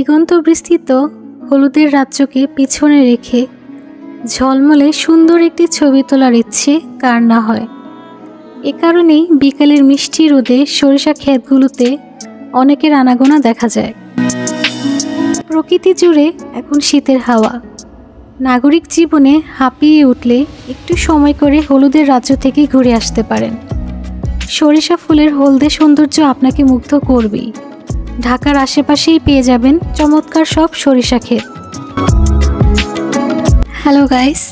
দিগন্ত বিস্তৃত হলুদের রাজ্যকে পিছনে রেখে ঝলমলে সুন্দর একটি ছবি তোলার ইচ্ছে কার না হয়। এ কারণেই বিকালের মিষ্টি রোদে সরিষা ক্ষেতগুলোতে অনেকের আনাগোনা দেখা যায়। প্রকৃতি জুড়ে এখন শীতের হাওয়া। নাগরিক জীবনে হাঁপিয়ে উঠলে একটু সময় করে হলুদের রাজ্য থেকে ঘুরে আসতে পারেন। সরিষা ফুলের হলদে সৌন্দর্য আপনাকে মুগ্ধ করবেই। ঢাকার আশেপাশেই পেয়ে যাবেন চমৎকার সব সরিষা ক্ষেত। Hello guys,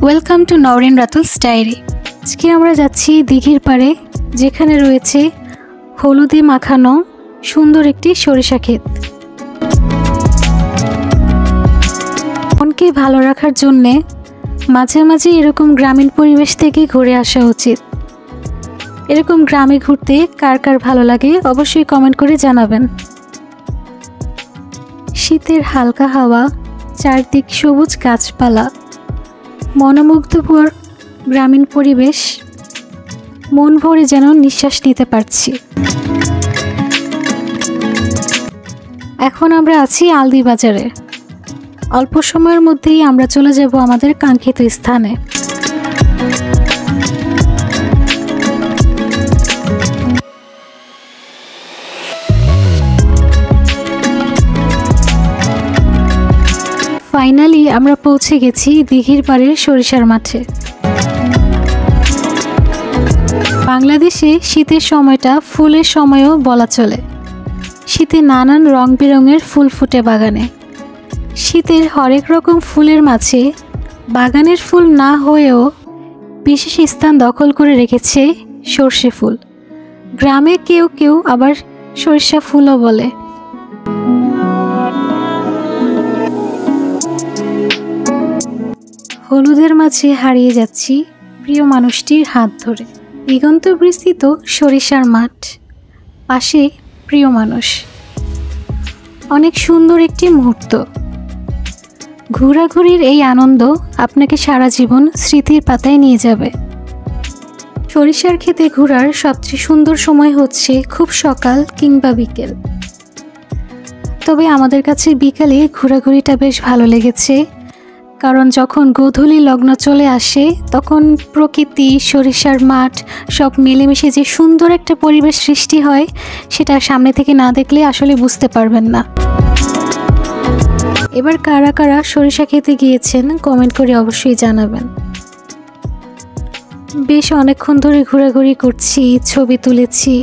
welcome to Nowrin Ratul's diary. আজকে আমরা যাচ্ছি দিঘির পাড়ে, যেখানে রয়েছে হলুদে মাখানো সুন্দর একটি সরিষা ক্ষেত। মনকে ভালো রাখার জন্যে মাঝে মাঝে এরকম গ্রামীণ পরিবেশ থেকে ঘুরে আসা উচিত। এরকম গ্রামে ঘুরতে কার কার ভালো লাগে অবশ্যই কমেন্ট করে জানাবেন। শীতের হালকা হাওয়া, চারদিক সবুজ গাছপালা, মনোমুগ্ধকর গ্রামীণ পরিবেশ, মন ভরে যেন নিঃশ্বাস নিতে পারছি। এখন আমরা আছি আলদি বাজারে। অল্প সময়ের মধ্যেই আমরা চলে যাব আমাদের কাঙ্ক্ষিত স্থানে। ফাইনালি আমরা পৌঁছে গেছি দিঘির পাড়ের সরিষার মাঠে। বাংলাদেশে শীতের সময়টা ফুলের সময়ও বলা চলে। শীতে নানান রং বেরঙের ফুল ফুটে বাগানে। শীতের হরেক রকম ফুলের মাঝে বাগানের ফুল না হয়েও বিশেষ স্থান দখল করে রেখেছে সর্ষে ফুল। গ্রামে কেউ কেউ আবার সরিষা ফুলও বলে। হলুদের মাঝে হারিয়ে যাচ্ছি প্রিয় মানুষটির হাত ধরে। দিগন্ত বিস্তৃত সরিষার মাঠ, পাশে প্রিয় মানুষ। অনেক সুন্দর একটি মুহূর্ত। ঘোরাঘুরির এই আনন্দ আপনাকে সারা জীবন স্মৃতির পাতায় নিয়ে যাবে। সরিষার ক্ষেতে ঘোরার সবচেয়ে সুন্দর সময় হচ্ছে খুব সকাল কিংবা বিকেল। তবে আমাদের কাছে বিকালে ঘোরাঘুরিটা বেশ ভালো লেগেছে, কারণ যখন গোধূলি লগ্ন চলে আসে তখন প্রকৃতি, সরিষার মাঠ সব মিলেমিশে যে সুন্দর একটা পরিবেশ সৃষ্টি হয়, সেটা সামনে থেকে না দেখলে আসলে বুঝতে পারবেন না। এবার কারা কারা সরিষা খেতে গিয়েছেন কমেন্ট করে অবশ্যই জানাবেন। বেশ অনেকক্ষণ ধরে ঘোরাঘুরি করছি, ছবি তুলেছি।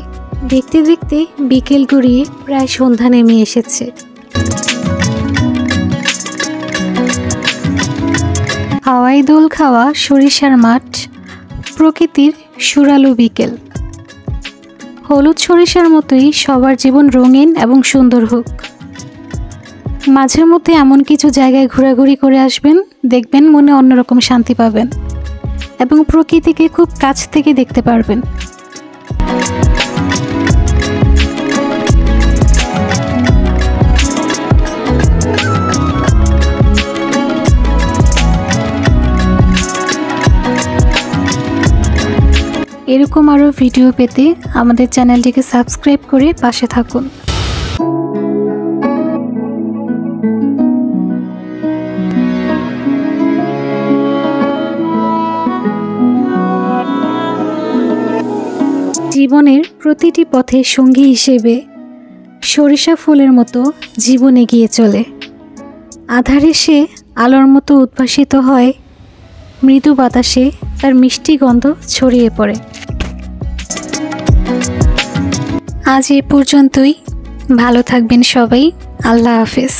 দেখতে দেখতে বিকেল গড়িয়ে প্রায় সন্ধ্যা নেমে এসেছে। হাওয়াই দোল খাওয়া সরিষার মাঠ, প্রকৃতির সুরালো বিকেল। হলুদ সরিষার মতোই সবার জীবন রঙিন এবং সুন্দর হোক। মাঝে মধ্যে এমন কিছু জায়গায় ঘোরাঘুরি করে আসবেন, দেখবেন মনে অন্যরকম শান্তি পাবেন এবং প্রকৃতিকে খুব কাছ থেকে দেখতে পারবেন। এরকম আরও ভিডিও পেতে আমাদের চ্যানেলটিকে সাবস্ক্রাইব করে পাশে থাকুন। জীবনের প্রতিটি পথে সঙ্গী হিসেবে সরিষা ফুলের মতো জীবন এগিয়ে চলে। আধারে সে আলোর মতো উদ্ভাসিত হয়, মৃদু বাতাসে তার মিষ্টি গন্ধ ছড়িয়ে পড়ে। আজ এ পর্যন্তই। ভালো থাকবেন সবাই। আল্লাহ হাফেজ।